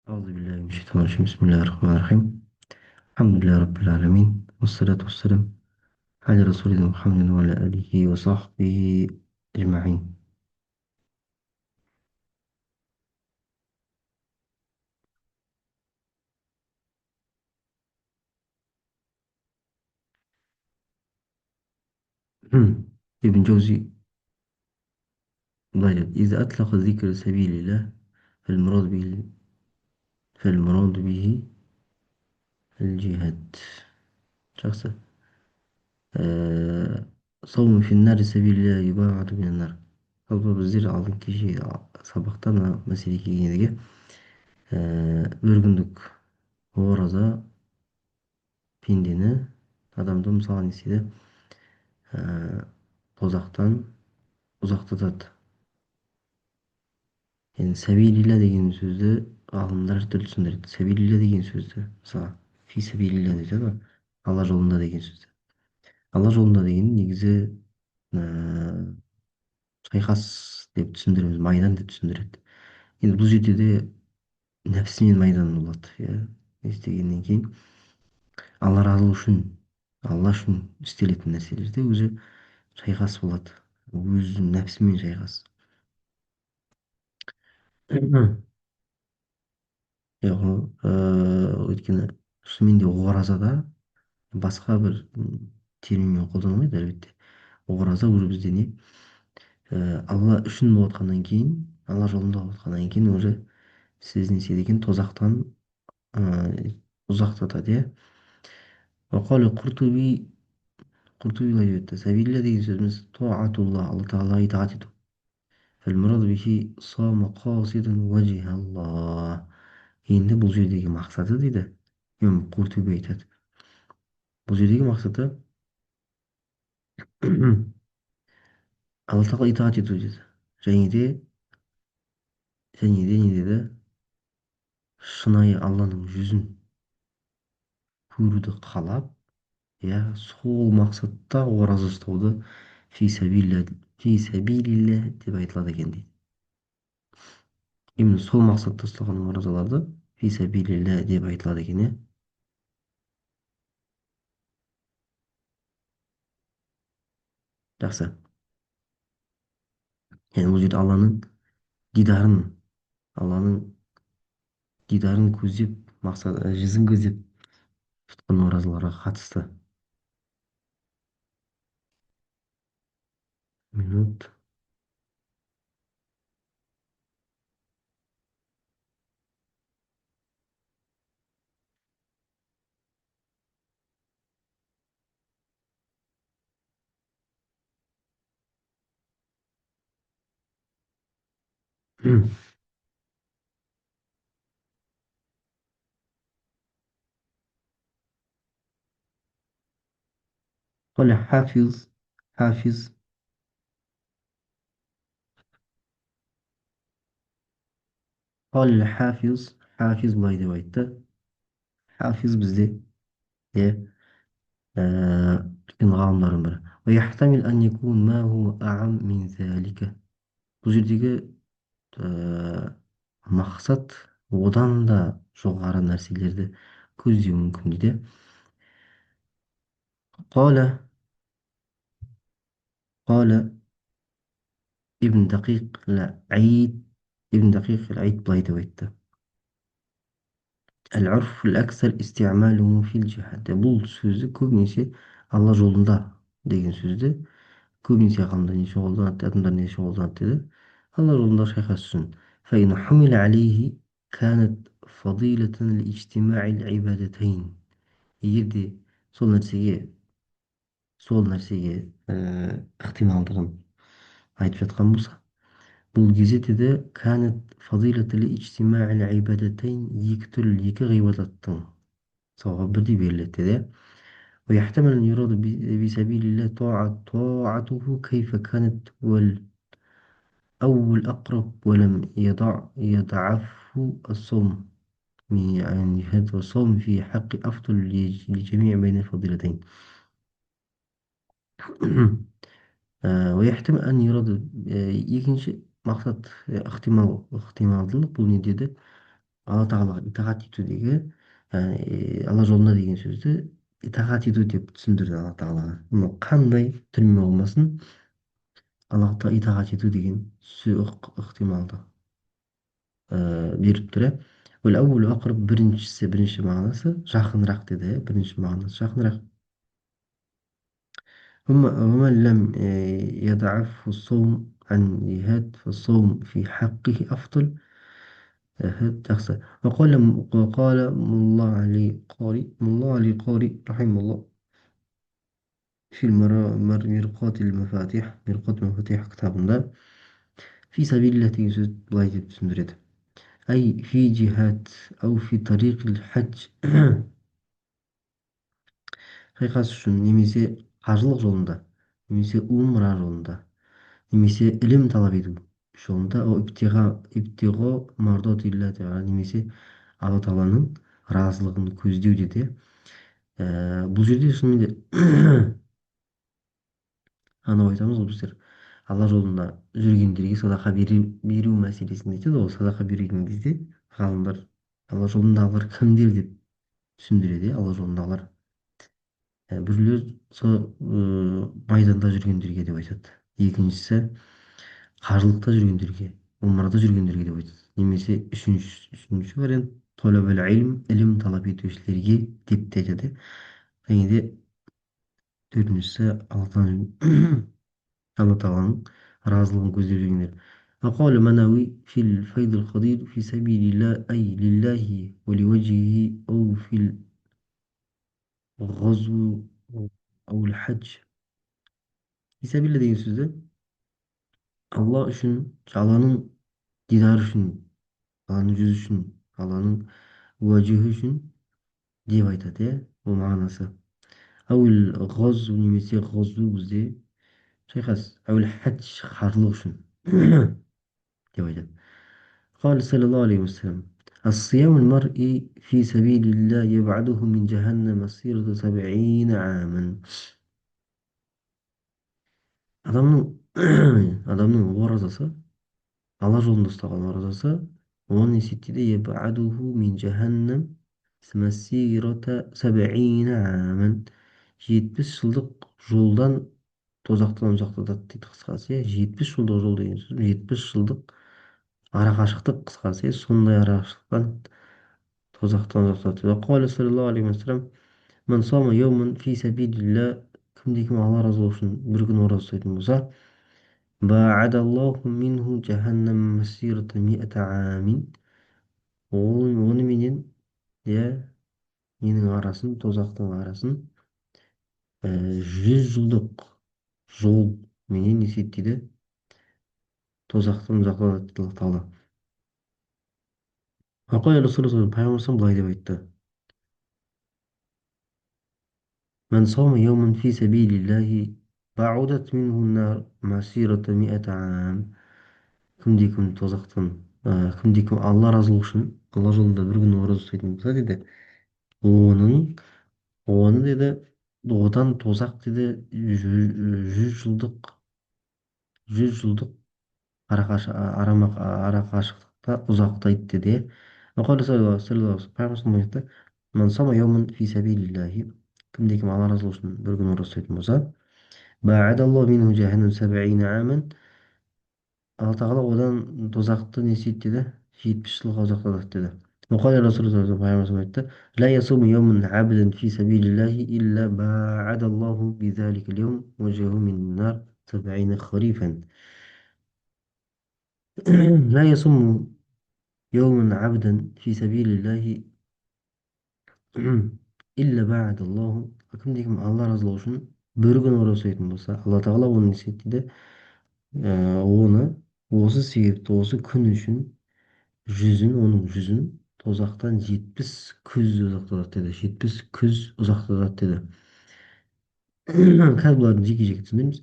أعوذ بالله من الشيطان الرجيم. بسم الله الرحمن الرحيم. الحمد لله رب العالمين، والصلاة والسلام على رسولنا محمد وعلى آله وصحبه أجمعين. ابن جوزي ضجر إذا أطلق ذكر سبيل الله فالمراد به فالمراد به الجهاد. شخص آه صوم في النار سبيل الله يباعد من النار. Жалпы біздер алдын кеше сабақта мына мәселе келген еді. Bir күндік ораза пендені, адамды мысалы не істейді, тозақтан ұзақтатады. Yani сәбилилля деген сөзді ғалымдар әртүрлі түсіндіреді. Сәбилилля деген сөзді мысалы фи сәбилилля дейді ғой, алла жолында деген сөзді. Алла жолында деген негізі шайқас деп түсіндіреміз, майдан деп түсіндіреді. Енді бұл жерде де нәпсімен майдан болады, иә. Не істегеннен кейін алла разы үшін, алла үшін істелетін нәрселерде өзі шайқас болады. Өзінің нәпсімен шайқас. Яғни өйткені шынымен де оразада басқа бір терминмен қолданылмайды әлбетте. Ораза уже бізде не, алла үшін болып жатқаннан кейін, алла жолында болып жатқаннан кейін уже сіз не істейді екен, тозақтан ұзақтатады, иә. وقال قرطبي былай айтты: сәбилля деген сөзіміз туатулла, алла тағалаға итағат ету. فالمراد به صام قاصدا وجه الله. Енді бұл жердегі мақсаты дейді, имам Қуртуби айтады. Бұл жердегі мақсаты алла тағала итағат ету деді. Және де не деді, шынайы алланың жүзін көруді қалап, иә, сол мақсатта ораза ұстауды фи сәбилилля деп айтылады екен дейді. Именно сол мақсатта ұстаған оразаларды фи сәбилилля деп айтылады екен, иә. Жақсы. Yani бұл жерде дидарын алланың дидарын көздеп, мақсат жүзін көздеп тұтқан оразаларға қатысты. Минут. قال حافظ قال حافظ былай деп айтты. Хафиз бізде, иә, үлкен ғалымдардың бірі. ويحتمل أن يكون ما هو أعم من ذلك. Бұл жердегі мақсат одан да жоғары нәрселерді көздеу мүмкін дейді. قال قال ابن دقيق العيد ابن دقيق العيد былай деп айтты: العرف الأكثر استعماله في الجهاد. Бұл сөзді көбінесе алла жолында деген сөзді көбінесе ғалымдар не үшін қолданады, адамдар не үшін қолданады деді. Алла жолында шайқас үшін. فإن حمل عليه كانت فضيلة لاجتماع العبادتين. егер де сол нәрсеге ықтималдығын айтып жатқан болса, бұл кезде деді кәнет фадилатыл ичтима'ил ибадатайн, екі түрлі екі ғибадаттың сауабы бірдей беріледі деді. ويحتمل أن يراد بسبيل الله طاعته كيف كانت والأول أقرب ولم يضعف الصوم. يعني هذا الصوم في حق أفضل لجميع بين الفضيلتين. ويحتمل أن يراد екінші мақсат ықтималдылық. Бұл не деді? Алла тағалаға итағат етудегі, алла жолында деген сөзді итағат ету деп түсіндірді алла тағалаға. Мұны қандай тілмен болмасын, аллахқа итағат ету деген ықтималды беріп тұр. Бірінші мағынасы жақынырақ деді. Бірінші мағынасы жақынырақ. ومن لم يضعف الصوم عن جهاد فالصوم في حقه أفضل. تخسر. وقال ملا علي قاري رحمه الله في مرقات المفاتيح كتابында في سبيل الله деген сөз былай деп түсіндіреді. أي في جهاد أو في طريق الحج қиқасы үшін немесе қажылық жолында немесе умра жолында немесе ілім талап ету жолында иптиғо мардотилля немесе алла тағаланың разылығын көздеу деді. Бұл жерде шынымен де анау айтамыз ғой біздер алла жолында жүргендерге садақа беру мәселесін айтады ғой. Садақа берген кезде ғалымдар алла жолындағылар кімдер деп түсіндіреді. Алла жолындағылар біреулер сол майданда жүргендерге деп айтады. Екіншісі қажылықта жүргендерге, умрада жүргендерге деп айтады. Немесе үшінші вариант толабел ілім талап етушілерге деп те айтады. Және де төртіншісі алла тағаланың разылығын көздеп жүргендер. وقال مناوي في الفيض القدير في سبيل الله أي لله ولوجهه أو في الغزو أو الحج. في سبيل الله деген сөзді алла үшін, алланың дидары үшін, алланың жүзі үшін, алланың уәжіхі үшін деп айтады. Ол мағынасы. Әуел ғазу немесе ғазу бізде шайқас. Әуел хадж қажылық үшін деп айтады. قال صلى الله عليه وسلم الصيام المرء في سبيل الله يبعده من جهنم مسيرة 70 عاما. Адамның оразасы, алла жолында ұстаған оразасы, оны есептейді ебадуху мин жаханнам масирата 70 аман. 70 жылдық жолдан тозақтан ұзақтатады дейді қысқасы. 70 жылдық жол деген сөз 70 жылдық арақашықтық қысқасы. Сондай арақашықтықтан тозақтан ұзақтатады. Қала саллаллаху алейхи вассалам من صام يوما في سبيل الله кімде-кім алла разы болу үшін бір күн ораза ұстайтын болса баадаллаху минху жаханнам масирата миата амин. Оныменен иә ненің арасын, тозақтың арасын 100 жылдық жол менен есептейді, тозақтан ұзақтатады дейді Алла тағала. Пайғамбар былай деп айтты: من صام يوما في سبيل الله بعدت منه النار مسيرة 100 عام. Кімде-кім тозақтан, кімде-кім алла разылығы үшін алла жолында бір күн ораза ұстайтын болса деді, оны деді одан тозақ деді 100 жылдық арақашықтықта ұзақтайды деді. Кімде-кім алла разылығы үшін бір күн ораза ұстайтын болса алла тағала одан тозақты не істейді деді, 70 жылға ұзақтатады деді. وقال الرسول صلى الله عليه وسلم لا يصوم يوما عبدا في سبيل الله إلا باعد الله بذلك اليوم وجهه من النار 70 خريفا. لا يصوم يوما عبدا في سبيل الله إلا باعد الله. Кімде-кім алла разылығы үшін бір күн ораза ұстайтын болса алла тағала оны есептейді, оны осы себепті осы күн үшін оның жүзін тозақтан 70 күз ұзақтатады деді. 70 күз ұзақтатады деді. Қазір бұлардың жеке-жеке түсіндіреміз.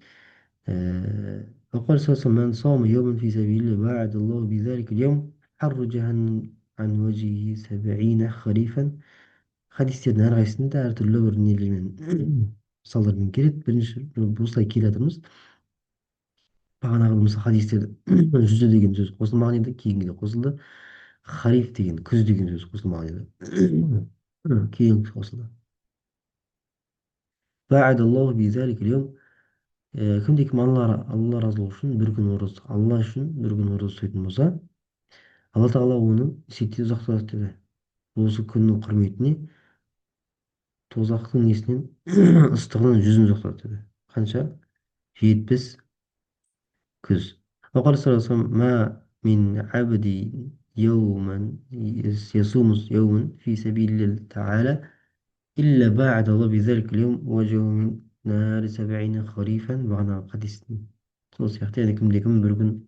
وقال صلى الله عليه وسلم من صام يوما في سبيل الله باعد الله بذلك اليوم حر جهنم عن وجهه 70 خريفا. Хадистердің әрқайсысында әртүрлі бір нелермен мысалдармен келеді. Бірінші осылай келе жатырмыз. Бағанағы мысалы хадистерде жүзі деген сөз қосылмаған еді, кейінгіде қосылды. Хариф деген күз деген сөз қосылмаған еді. Кейін қосылды. Ба'адаллаху би залика al-yawm. Кімде-кім Алла разы болу үшін бір күн ораза, Алла үшін бір күн ораза ұстайтын болса, Алла тағала оны есептен ұзақтатады деді. Осы күннің құрметіне тозақтың несінен ыстығынан жүзін ұзақтатады деді. Қанша? 70 күз. وقال صلى الله عليه وسلم ما من عبد يوما يصوم يوما في سبيل الله تعالى إلا باعد الله بذلك اليوم وجهه من نار 70 خريفا бағана хадис. Сол сияқты яғни кімде-кім бір күн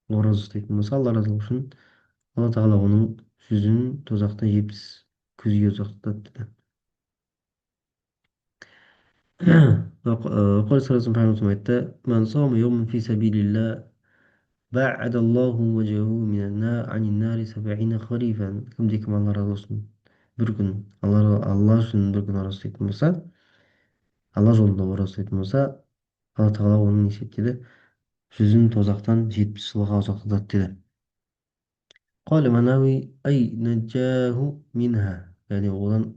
ораза ұстайтын болса, алла разы болсын, алла тағала оның жүзін тозақтан 70 күзге ұзақтатады деді. وقال صلى الله عليه وسلم айтты: من صام يوما في سبيل الله بعد الله وجهه من النار عن النار 70 خريفا. Кімде-кім алла разы болсын бір күн алла үшін бір күн ораза ұстайтын болса, алла жолында ораза ұстайтын болса, алла тағала оның не етеді? Жүзін тозақтан 70 жылға ұзақтатады деді. قال مناوي أي نجاه منها. يعني одан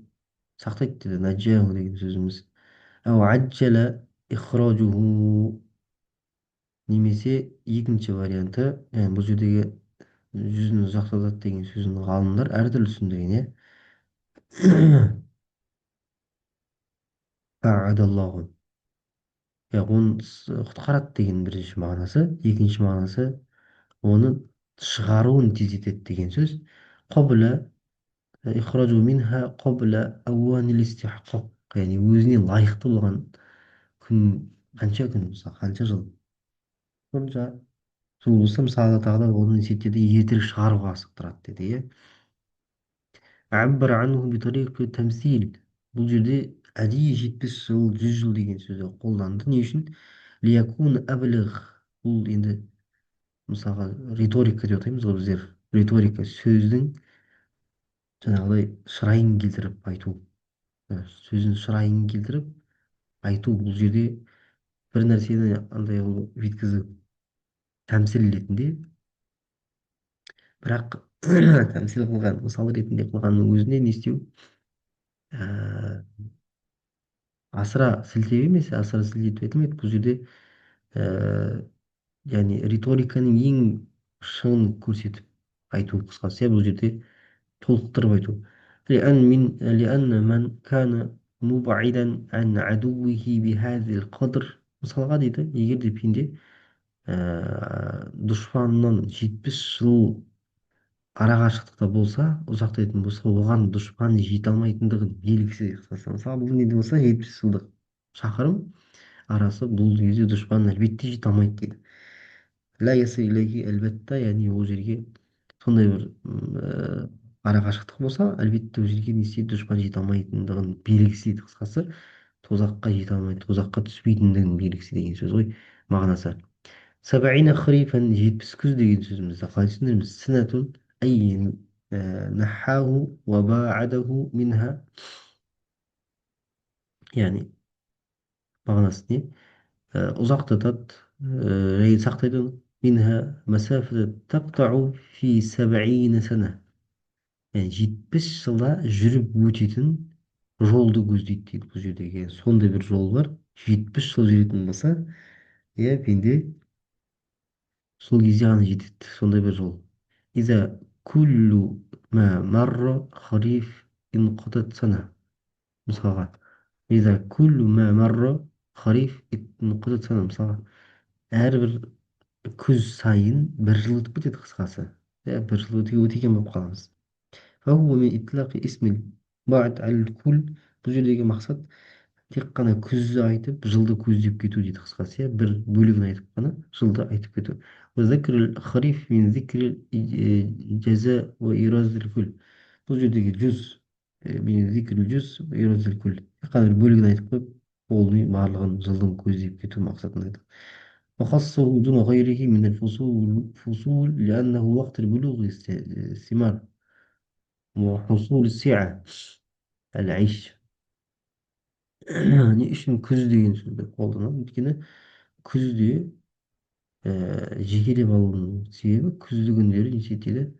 сақтайды деді. Наджаху деген сөзіміз. Әу аджала ихражуху. Немесе екінші варианты, яғни бұл жердегі жүзін ұзақтатады деген сөзін ғалымдар әртүрлі түсіндірген, иә. Ба'адаллаху. Оны құтқарады деген бірінші мағынасы. Екінші мағынасы оны шығаруын тездетеді деген сөз. Қобла ихражу минха қобла ауанил истихқақ. Яғни өзіне лайықты болған күн қанша күн болса, қанша жыл. Сонша жыл болса, мысалы тағала оны есептеді ертерек шығаруға асықтырады деді, иә. عبر عنه بطريقة تمثيل. Бұл жерде әдейі 70 жыл, 100 жыл деген сөзді қолданды. Не үшін? Лиякун әбліғ. Бұл енді мысалға риторика деп атаймыз ғой біздер. Риторика сөздің жаңағыдай шырайын келтіріп айту. Сөздің шырайын келтіріп айту. Бұл жерде бір нәрсені андай қылып жеткізу тәмсіл ретінде, бірақ тәмсіл қылған, мысал ретінде қылғанның өзіне не істеу? Ә, асыра сілтеу емес, асыра сілтетіп айтылмайды. Бұл жерде ә, яғни риториканың ең шыңын көрсетіп айту, қысқасы, иә, бұл жерде толықтырып айту. لأن من كان مبعدا عن عدوه بهذا القدر. Мысалға дейді, егер де пенде дұшпанынан 70 жыл арақашықтықта болса, ұзақтайтын болса, оған дұшпан жете алмайтындығын белгісі. Мысалы, бұл неде болса 70 жылдық шақырым арасы, бұл кезде дұшпан әлбетте жете алмайды дейді. Ля ясы илейхи әлбетта, яғни ол жерге сондай бір арақашықтық болса, әлбетте ол жерге не істейді? Дұшпан жете алмайтындығын белгісі дейді. Қысқасы, тозаққа жете алмайды, тозаққа түспейтіндігін белгісі деген сөз ғой мағынасы. Сабаина хрифан 70 күз деген сөзімізді қалай түсіндіреміз? Сінәтун әй нахаху ва баадаху минха. Яғни мағынасы не? Ұзақтатады және сақтайды. Минха масафата тақтау фи 70 сана. Яғни 70 жылда жүріп өтетін жолды көздейді дейді. Бұл жердегі сондай бір жол бар. 70 жыл жүретін болса, иә, пенде сол кезде ғана жетеді сондай бір жол. Иза күллу ма марра хариф инқатат сана. Мысалға, иза күллу ма марра хариф инқатат сана. Мысалға, әрбір күз сайын бір жыл өтіп кетеді, қысқасы. Бір жыл өтеген болып қаламыз. فهو من إطلاق اسم البعد على الكل. Бұл жердегі мақсат тек қана күзді айтып, жылды көздеп кету дейді, қысқасы, иә, бір бөлігін айтып қана жылды айтып кету. وذكر الخريف من ذكر الجزاء وإيراز الكل. Бұл жердегі жүз мен зикр жүз إيراز الكل. Тек қана бір бөлігін айтып қойып, ол барлығын жылдың көздеп кету мақсатында айтып. وخصه دون غيره من الفصول لأنه وقت البلوغ الثمار وحصول السعة العيش. Не үшін күз деген сөзді қолданады? Өйткені күзде жекелеп алуының себебі күзді күндері неше етеді?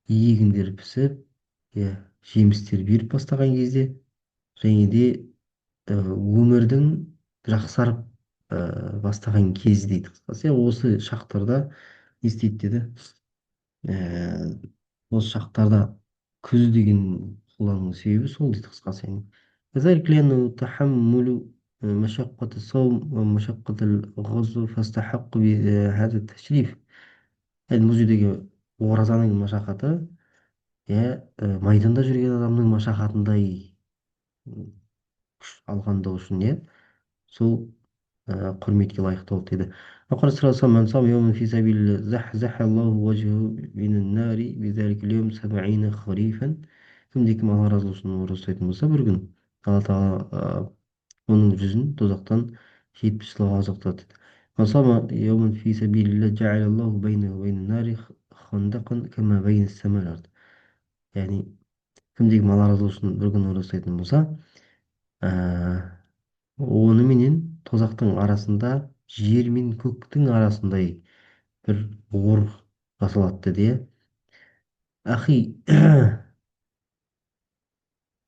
егіндер пісіп, иә, жемістер беріп бастаған кезде, және де өмірдің жақсарып бастаған кезі дейді қысқасы. Иә, осы шақтарда не істейді деді. Осы шақтарда күз деген құланың себебі сол дейді қысқасы. يعني كذلك لأنه تحمل مشقة الصوم ومشقة الغزو فاستحق بهذا التشريف. يعني бұл жердегі оразаның машақаты, иә, майданда жүрген адамның машақатындай күш алғандығы үшін, иә, сол құрметке лайықты болды дейді. وقال صلى الله عليه وسلم من صام يوما في سبيل الله زحزح الله وجهه من النار بذلك اليوم 70 خريفا. Кімде-кім алла разы болсын ораза ұстайтын болса бір күн, алла тағала оның жүзін тозақтан 70 жыл азықтады дейді. من صام يوما في سبيل الله جعل الله بينه وبين النار خندقا كما بين السماء والأرض. яғни кімде-кім алла разы болсын бір күн ораза ұстайтын болса, онымен тозақтың арасында жер мен көктің арасындай бір ор жасалады деді, иә. Ахи,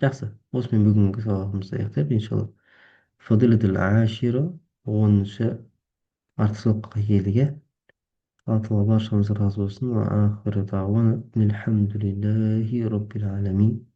жақсы. Осымен бүгінгі сабағымызды аяқтайық, иншалла. Фадилатул ашира, 10-шы артықшылыққа келдік, иә. Алла тағала баршамызға разы болсын. Ва ахиру дағуана, алхамдулиллахи раббил аламин.